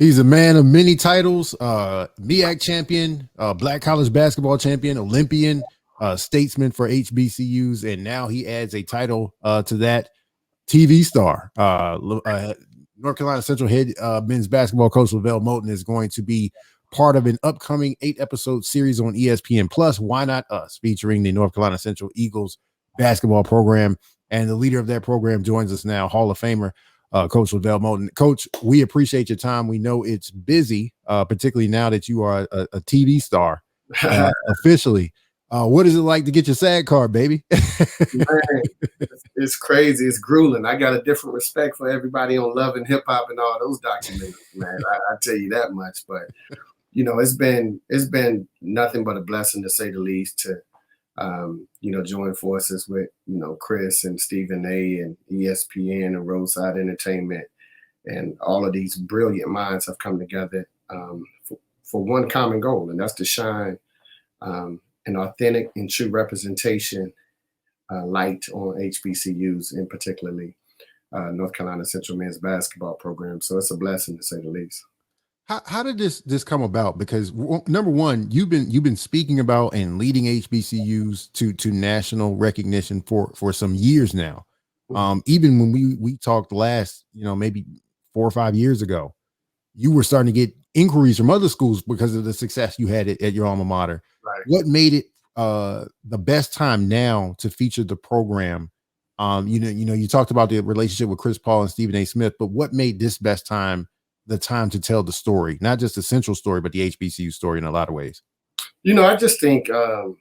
He's a man of many titles, MEAC champion, Black college basketball champion, Olympian, statesman for HBCUs, and now he adds a title to that, TV star. North Carolina Central head men's basketball coach LeVelle Moton is going to be part of an upcoming 8-episode series on ESPN Plus, Why Not Us, featuring the North Carolina Central Eagles basketball program. And the leader of that program joins us now, Hall of Famer, Coach LeVelle Moton. Coach, we appreciate your time. We know it's busy, particularly now that you are a TV star officially. What is it like to get your SAG card, baby? Man, it's crazy. It's grueling. I got a different respect for everybody on Love and Hip Hop and all those documentaries, man. I tell you that much. But it's been nothing but a blessing, to say the least, to join forces with Chris and Stephen A. and ESPN and Roadside Entertainment, and all of these brilliant minds have come together for one common goal, and that's to shine an authentic and true representation light on HBCUs, and particularly North Carolina Central men's basketball program. So it's a blessing, to say the least. How did this come about? Because number one, you've been speaking about and leading HBCUs to national recognition for some years now. Even when we talked last, maybe 4 or 5 years ago, you were starting to get inquiries from other schools because of the success you had at your alma mater. Right. What made it the best time now to feature the program? You talked about the relationship with Chris Paul and Stephen A. Smith, but what made this best time the time to tell the story, not just the Central story, but the HBCU story in a lot of ways? I just think, we're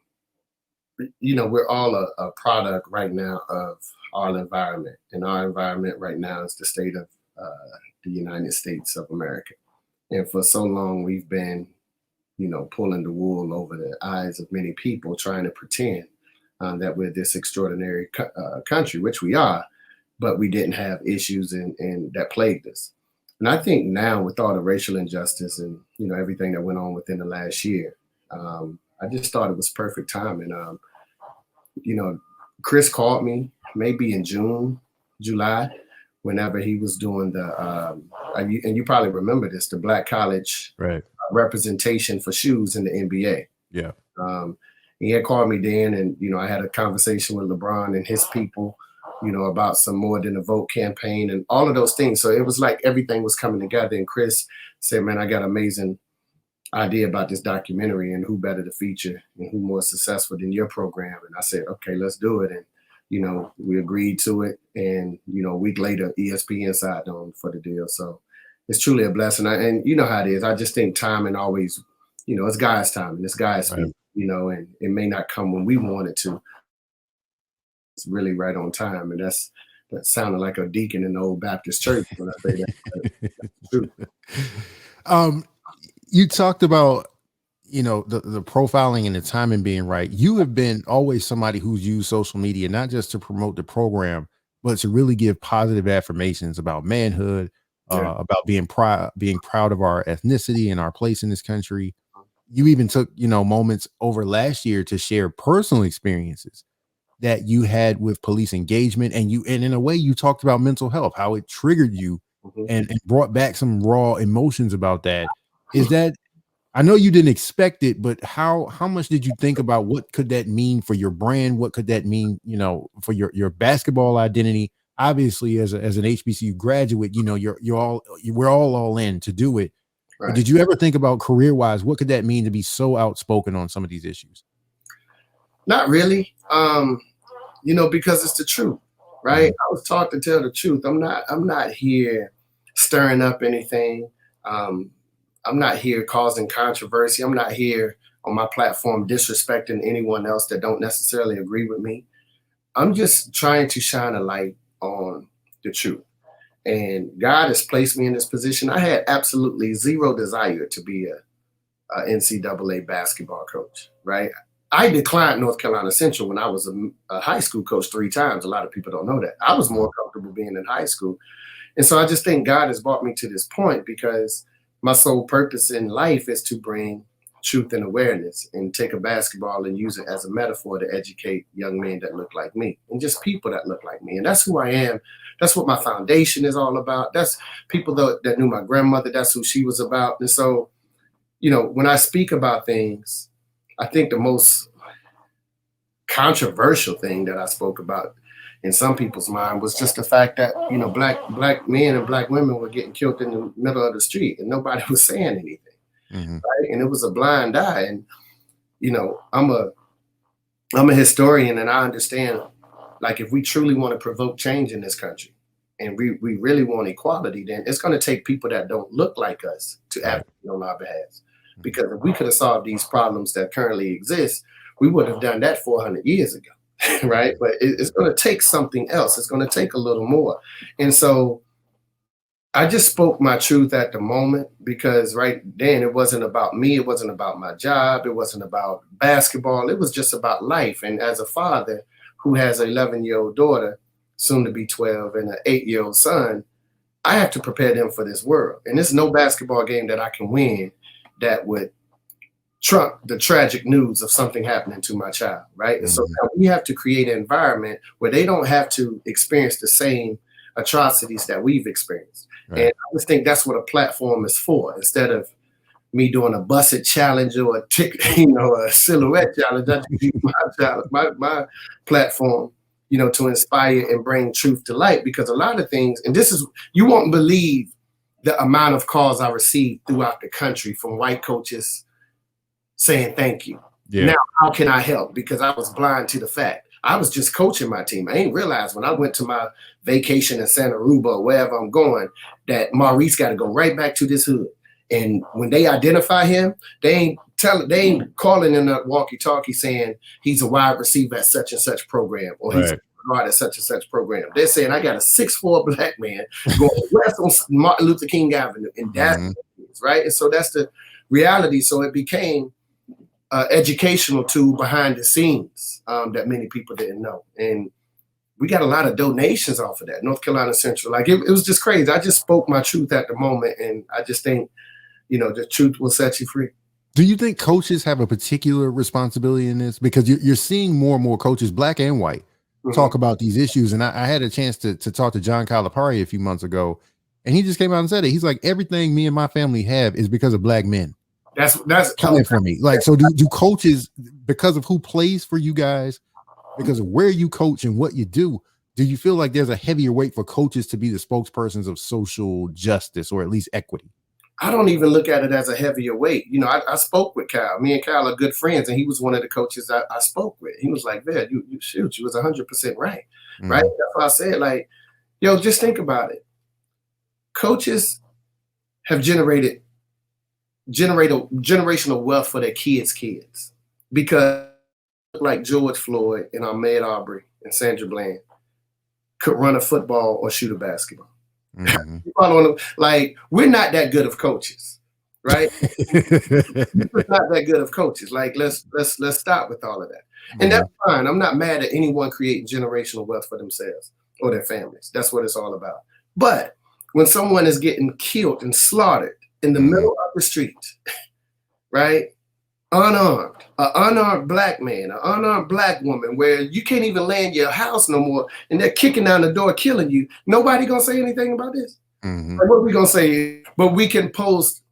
all a product right now of our environment, and our environment right now is the state of the United States of America. And for so long, we've been, pulling the wool over the eyes of many people, trying to pretend that we're this extraordinary country, which we are, but we didn't have issues and that plagued us. And I think now, with all the racial injustice and everything that went on within the last year, I just thought it was perfect time. And Chris called me maybe in June, July, whenever he was doing the and you probably remember this, the Black college representation for shoes in the NBA. Yeah. He had called me then, and I had a conversation with LeBron and his people, about some More Than a Vote campaign and all of those things. So it was like everything was coming together. And Chris said, man, I got an amazing idea about this documentary, and who better to feature and who more successful than your program. And I said, okay, let's do it. And, we agreed to it. And, a week later, ESPN signed on for the deal. So it's truly a blessing. And you know how it is. I just think timing always, it's God's time, and it's God's speed, and it may not come when we want it to. It's really right on time. And that sounded like a deacon in the old Baptist church when I say that. You talked about, the profiling and the timing being right. You have been always somebody who's used social media, not just to promote the program, but to really give positive affirmations about manhood, about being proud of our ethnicity and our place in this country. You even took, moments over last year to share personal experiences that you had with police engagement, and in a way you talked about mental health, how it triggered you and brought back some raw emotions about that. Is that, I know you didn't expect it, but how much did you think about what could that mean for your brand? What could that mean, for your basketball identity? Obviously, as an HBCU graduate, we're all in to do it. Right. But did you ever think about career-wise, what could that mean to be so outspoken on some of these issues? Not really. Because it's the truth, right? I was taught to tell the truth. I'm not here stirring up anything. I'm not here causing controversy. I'm not here on my platform disrespecting anyone else that don't necessarily agree with me. I'm just trying to shine a light on the truth. And God has placed me in this position. I had absolutely zero desire to be a NCAA basketball coach, right? I declined North Carolina Central when I was a high school coach 3 times. A lot of people don't know that. I was more comfortable being in high school. And so I just think God has brought me to this point, because my sole purpose in life is to bring truth and awareness and take a basketball and use it as a metaphor to educate young men that look like me and just people that look like me. And that's who I am. That's what my foundation is all about. That's people that knew my grandmother. That's who she was about. And so, when I speak about things, I think the most controversial thing that I spoke about in some people's mind was just the fact that, black men and black women were getting killed in the middle of the street and nobody was saying anything. Mm-hmm. Right? And it was a blind eye. And, I'm a historian, and I understand, like, if we truly want to provoke change in this country and we really want equality, then it's going to take people that don't look like us to advocate on our behalf. Because if we could have solved these problems that currently exist, we would have done that 400 years ago. Right? But it's going to take something else. It's going to take a little more. And so I just spoke my truth at the moment, because right then it wasn't about me. It wasn't about my job. It wasn't about basketball. It was just about life. And as a father who has an 11-year-old daughter, soon to be 12, and an 8-year-old son, I have to prepare them for this world. And there's no basketball game that I can win that would trump the tragic news of something happening to my child, right? Mm-hmm. And so now we have to create an environment where they don't have to experience the same atrocities that we've experienced. Right. And I just think that's what a platform is for. Instead of me doing a busset challenge or a silhouette challenge, I just use my platform, to inspire and bring truth to light. Because a lot of things, and you won't believe the amount of calls I received throughout the country from white coaches saying thank you. Yeah. Now, how can I help? Because I was blind to the fact. I was just coaching my team. I didn't realize when I went to my vacation in Santa Aruba or wherever I'm going that Maurice got to go right back to this hood. And when they identify him, they ain't calling in that walkie-talkie saying he's a wide receiver at such and such program, or he's a guard at such and such program. They're saying I got a 6'4" black man going west on Martin Luther King Avenue, and that's right. And so that's the reality. So it became educational tool behind the scenes that many people didn't know. And we got a lot of donations off of that. North Carolina Central, like it was just crazy. I just spoke my truth at the moment. And I just think, the truth will set you free. Do you think coaches have a particular responsibility in this? Because you're seeing more and more coaches, black and white, talk about these issues. And I had a chance to talk to John Calipari a few months ago, and he just came out and said it. He's like, everything me and my family have is because of black men. That's coming for me. Like, so do coaches, because of who plays for you guys, because of where you coach and what you do you feel like there's a heavier weight for coaches to be the spokespersons of social justice, or at least equity? I don't even look at it as a heavier weight. I spoke with Kyle. Me and Kyle are good friends, and he was one of the coaches I spoke with. He was like, "Man, you was 100% right." Right? That's why I said, like, just think about it. Coaches have generated generational wealth for their kids, because like George Floyd and Ahmaud Arbery and Sandra Bland could run a football or shoot a basketball. Like, we're not that good of coaches, right? We're not that good of coaches. Like, let's stop with all of that. And that's fine. I'm not mad at anyone creating generational wealth for themselves or their families. That's what it's all about. But when someone is getting killed and slaughtered in the middle of the street, right? Unarmed, an unarmed black man, an unarmed black woman, where you can't even land your house no more, and they're kicking down the door, killing you. Nobody gonna say anything about this. Like, what are we gonna say? But we can post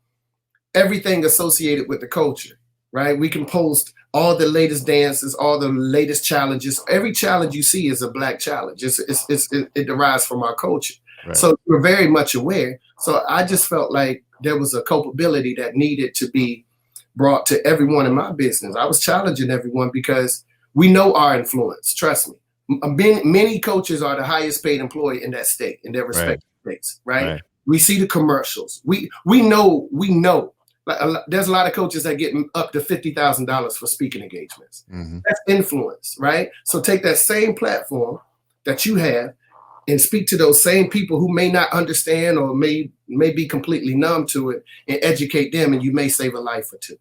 everything associated with the culture, right? We can post all the latest dances, all the latest challenges. Every challenge you see is a black challenge. It derives from our culture. Right. So we're very much aware. So I just felt like there was a culpability that needed to be brought to everyone in my business. I was challenging everyone because we know our influence. Trust me. Many coaches are the highest paid employee in that state, in their respective states, right? We see the commercials. We know. Like, there's a lot of coaches that get up to $50,000 for speaking engagements. That's influence, right? So take that same platform that you have and speak to those same people who may not understand or may be completely numb to it, and educate them, and you may save a life or two.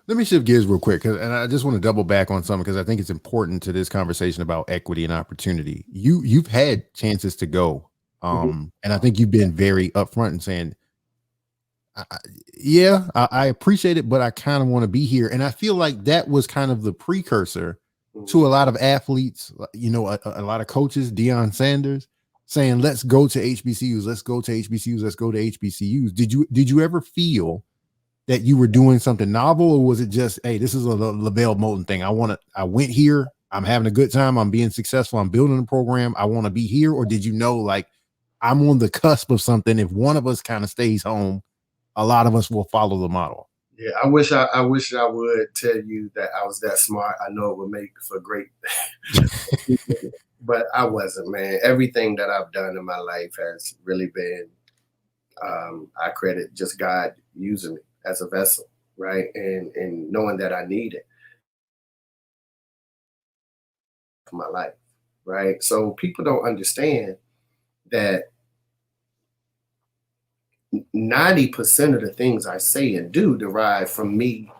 Let me shift gears real quick, and I just want to double back on something, because I think it's important to this conversation about equity and opportunity. You've had chances to go, and I think you've been very upfront in saying I appreciate it, but I kind of want to be here. And I feel like that was kind of the precursor to a lot of athletes, a lot of coaches, Deion Sanders saying, let's go to HBCUs, let's go to HBCUs, let's go to HBCUs. Did you ever feel that you were doing something novel, or was it just, hey, this is a LeVelle Moton thing? I went here, I'm having a good time, I'm being successful, I'm building a program, I want to be here? Or did you know, like, I'm on the cusp of something? If one of us kind of stays home, a lot of us will follow the model. Yeah, I wish I would tell you that I was that smart. I know it would make for great, but I wasn't, man. Everything that I've done in my life has really been, I credit just God using me as a vessel, right? And knowing that I need it for my life, right? So people don't understand that 90% of the things I say and do derive from me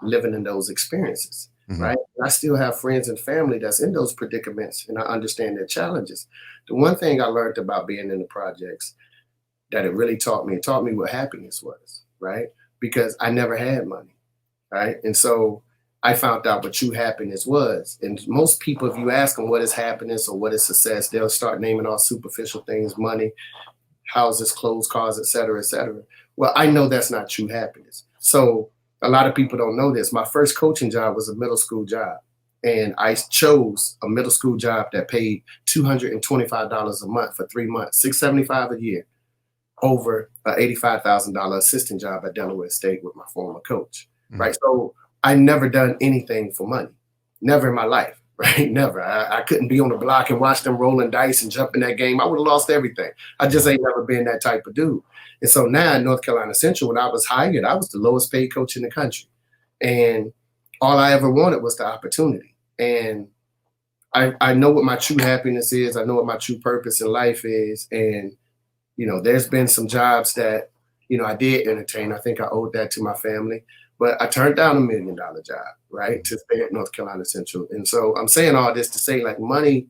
living in those experiences, right? And I still have friends and family that's in those predicaments, and I understand their challenges. The one thing I learned about being in the projects that it taught me what happiness was, right? Because I never had money, right? And so I found out what true happiness was. And most people, if you ask them what is happiness or what is success, they'll start naming all superficial things: money, houses, clothes, cars, et cetera, et cetera. Well, I know that's not true happiness. So a lot of people don't know this. My first coaching job was a middle school job. And I chose a middle school job that paid $225 a month for 3 months, $675 a year, over an $85,000 assistant job at Delaware State with my former coach, right? So I never done anything for money, never in my life, right? Never. I couldn't be on the block and watch them rolling dice and jump in that game. I would have lost everything. I just ain't never been that type of dude. And so now in North Carolina Central, when I was hired, I was the lowest paid coach in the country. And all I ever wanted was the opportunity. And I know what my true happiness is. I know what my true purpose in life is. And there's been some jobs that, I did entertain. I think I owed that to my family, but I turned down $1 million job, right, to stay at North Carolina Central. And so I'm saying all this to say, like, money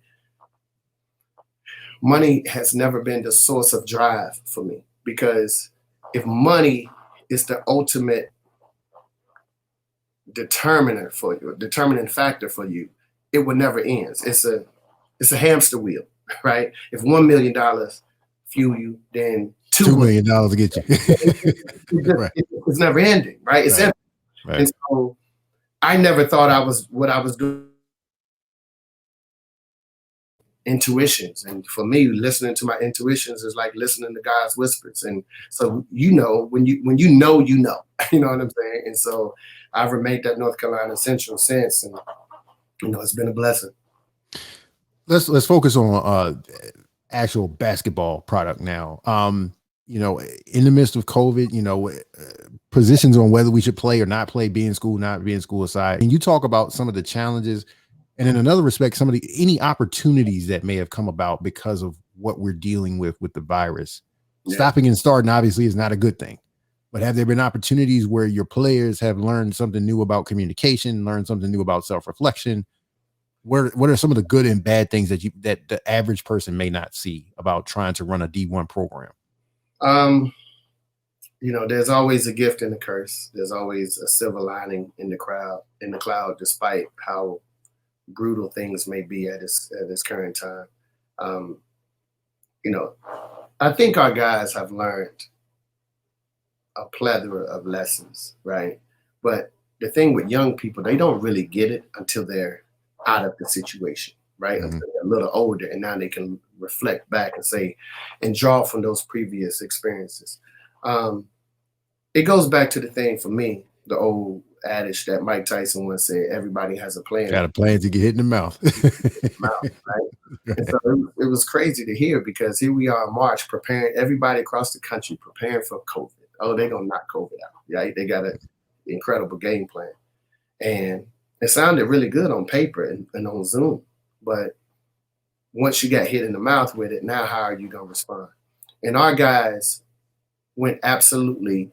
has never been the source of drive for me, because if money is the ultimate determining factor for you, it will never end. It's a hamster wheel, right? If $1 million fuel you, then $2 million to get you. Right. It's never ending, right? It's empty. Right. And so I never thought what I was doing. Intuitions, and for me, listening to my intuitions is like listening to God's whispers. And so when you know, you know what I'm saying. And so I've remained at North Carolina Central since, and it's been a blessing. Let's focus on actual basketball product now. In the midst of COVID, positions on whether we should play or not play, be in school, not be in school aside. And you talk about some of the challenges, and in another respect, any opportunities that may have come about because of what we're dealing with the virus. Yeah. Stopping and starting obviously is not a good thing, but have there been opportunities where your players have learned something new about communication, learned something new about self-reflection? What are some of the good and bad things that the average person may not see about trying to run a D1 program? There's always a gift and a curse. There's always a silver lining in the cloud, despite how brutal things may be at this current time. I think our guys have learned a plethora of lessons, right? But the thing with young people, they don't really get it until they're out of the situation, right? Until they're a little older, and now they can reflect back and draw from those previous experiences. It goes back to the thing for me, the old adage that Mike Tyson once said: everybody has a plan. Got a plan to get hit in the mouth. Right? And so it was crazy to hear, because here we are in March, preparing everybody across the country, preparing for COVID. Oh, they're gonna knock COVID out. Right? They got an incredible game plan. And it sounded really good on paper and on Zoom. But once you got hit in the mouth with it, now how are you gonna respond? And our guys went absolutely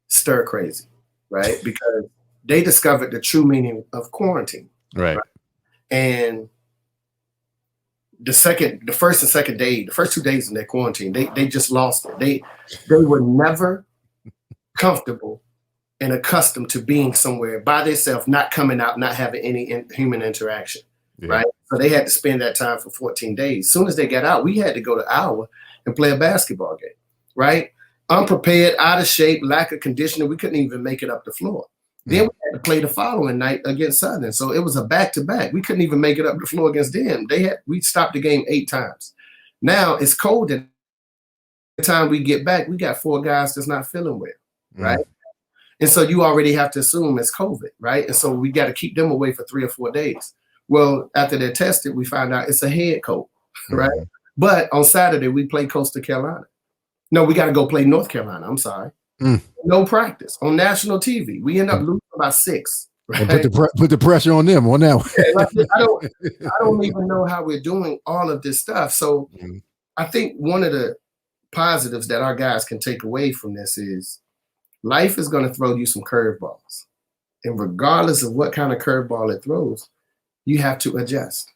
stir crazy, right? Because they discovered the true meaning of quarantine. Right. And the first and second day, the first 2 days in their quarantine, they just lost it. They were never comfortable and accustomed to being somewhere by themselves, not coming out, not having any human interaction, right? So they had to spend that time for 14 days. As soon as they got out, we had to go to Iowa and play a basketball game, right? Unprepared, out of shape, lack of conditioning. We couldn't even make it up the floor. Then we had to play the following night against Southern. So it was a back-to-back. We couldn't even make it up the floor against them. We stopped the game 8 times. Now it's cold, and the time we get back, we got 4 guys that's not feeling well, right? And so you already have to assume it's COVID, right? And so we got to keep them away for 3 or 4 days. Well, after they're tested, we find out it's a head cold, right? But on Saturday, we play Coastal Carolina. No, we got to go play North Carolina. I'm sorry. No practice on national TV. We end up losing by 6. Right? Put the pressure on them on that one. I don't even know how we're doing all of this stuff. So I think one of the positives that our guys can take away from this is life is going to throw you some curveballs. And regardless of what kind of curveball it throws, you have to adjust.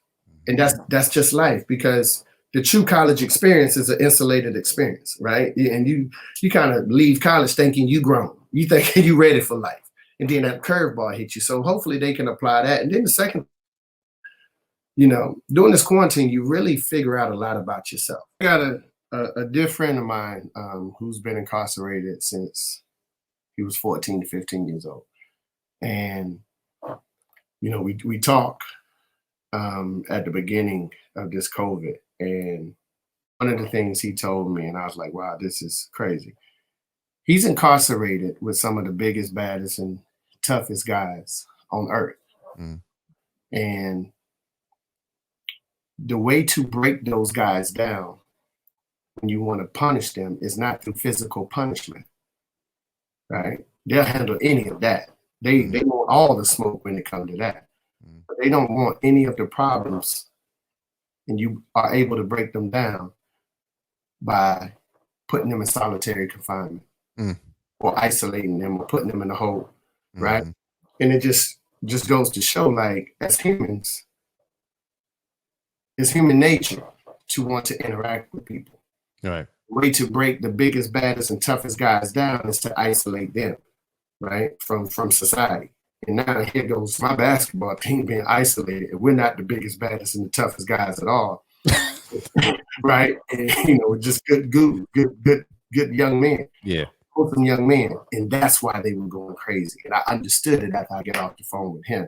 And that's just life, because the true college experience is an insulated experience, right? And you kind of leave college thinking you grown. You thinking you ready for life. And then that curveball hits you. So hopefully they can apply that. And then the second, during this quarantine, you really figure out a lot about yourself. I got a dear friend of mine who's been incarcerated since he was 14 to 15 years old. And, we talk at the beginning of this COVID. And one of the things he told me, and I was like, wow, this is crazy. He's incarcerated with some of the biggest, baddest, and toughest guys on earth. And the way to break those guys down when you want to punish them is not through physical punishment, right? They'll handle any of that. They want all the smoke when it comes to that. But they don't want any of the problems, and you are able to break them down by putting them in solitary confinement or isolating them or putting them in a hole, right? And it just goes to show, like, as humans, it's human nature to want to interact with people. Right. The way to break the biggest, baddest, and toughest guys down is to isolate them, right, from society. And now here goes my basketball team being isolated. We're not the biggest, baddest, and the toughest guys at all, right? And we're just good young men. Yeah, both of them young men, and that's why they were going crazy. And I understood it after I get off the phone with him.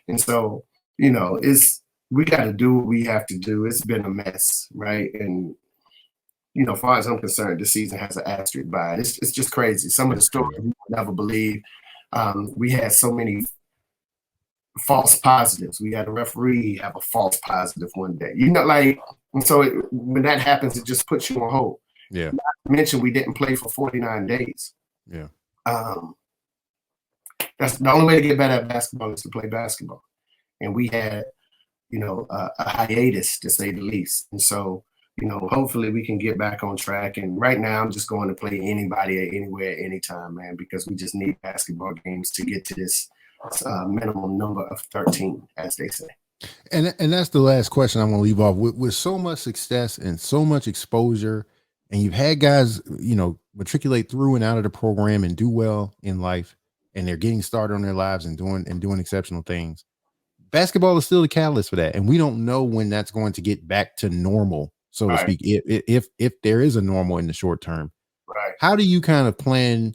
And so, we got to do what we have to do. It's been a mess, right? And as far as I'm concerned, this season has an asterisk by it. It's just crazy. Some of the stories you would never believe. We had so many false positives. We had a referee have a false positive one day. And so when that happens, it just puts you on hold. Yeah. Not to mention, we didn't play for 49 days. Yeah. That's the only way to get better at basketball is to play basketball. And we had, a hiatus, to say the least. And so, hopefully we can get back on track. And right now I'm just going to play anybody at anywhere, anytime, man, because we just need basketball games to get to this minimum number of 13, as they say. And that's the last question I'm going to leave off with so much success and so much exposure. And you've had guys, matriculate through and out of the program and do well in life, and they're getting started on their lives and doing exceptional things. Basketball is still the catalyst for that. And we don't know when that's going to get back to normal, so to speak, if there is a normal in the short term. Right. How do you kind of plan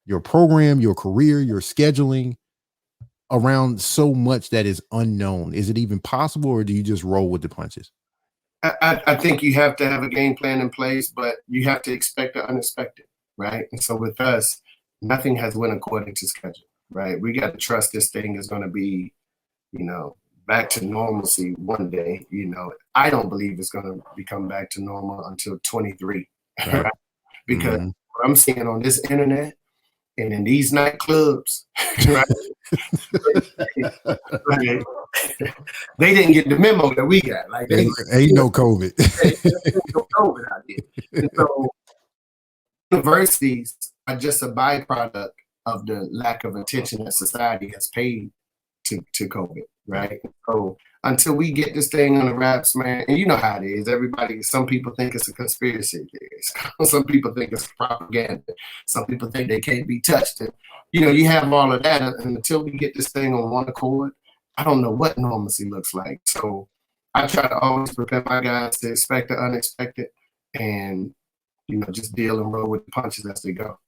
your program, your career, your scheduling around so much that is unknown? Is it even possible, or do you just roll with the punches? I think you have to have a game plan in place, but you have to expect the unexpected, right? And so with us, nothing has went according to schedule, right? We got to trust this thing is going to be, back to normalcy one day. I don't believe it's going to become back to normal until 23, right? Because what I'm seeing on this internet and in these nightclubs, right? They didn't get the memo that we got. Like, ain't no COVID. Ain't no COVID out there. And so universities are just a byproduct of the lack of attention that society has paid to COVID, right? So until we get this thing on the wraps, man. And you know how it is. Some people think it's a conspiracy theory. Some people think it's propaganda. Some people think they can't be touched. And, you have all of that. And until we get this thing on one accord, I don't know what normalcy looks like. So I try to always prepare my guys to expect the unexpected and, just deal and roll with the punches as they go.